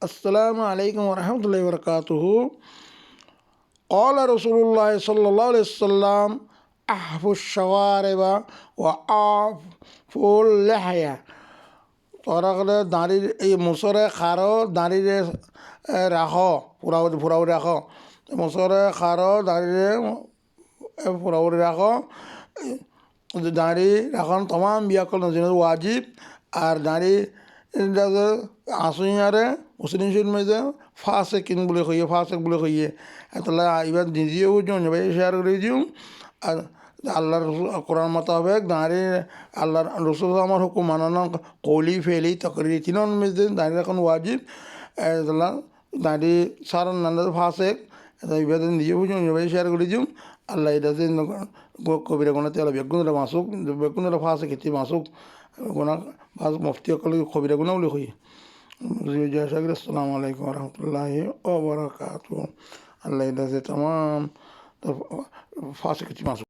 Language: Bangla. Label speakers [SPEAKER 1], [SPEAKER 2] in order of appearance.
[SPEAKER 1] আসসালামু আলাইকুম রহমতুল্লাহি বরকাতুহু। قال رسول الله صلى الله عليه وسلم أحفوا الشوارب وأعفوا اللحية। তোরা গেলে দাঁড়িয়ে এই মুসরে খারো দাঁড়িয়ে রাখো, ফুরাউরি রাখো, মুসরে খারো দাঁড়িয়ে ফুরাউরি রাখো, দাঁড়ি রাখন তমাম বিয়াকল নজির ওয়াজিব। আর দাঁড়ি আসুইয়ারে মুসলিম শরীর মধ্যে ফাসেকিন বলে কইয়ে, ফাসেক বলে কইয়ে এতলা এবার নিজেও বুঝুন ভাই শেয়ার করে দিও। আর আল্লাহর কোরআন মোতাবেক দাঁড়িয়ে আল্লাহর রসুল আমার হুকুম মানানো কৌলি ফেলি তকরি তিনন মধ্যে দাঁড়িয়ে এখন ওয়াজিব। এতলা দাঁড়িয়ে সারা নানা ফাসেক এবার নিজে বুঝুন ভাই শেয়ার করে দিও। আল্লাহ এটা কবিরা গোনাতে আল্লাহ বেগুনরা মাসুক, বেগুনরা ফাঁসে খেতে মাসুক গোনা ফাঁস মুফতি অকল কবিরা গোনা বলে কই। আসসালামু আলাইকুম রহমতুল্লাহি ওয়া বারাকাতুহু। আল্লাহ এটা তাম ফাঁসে খেতে মাসুক।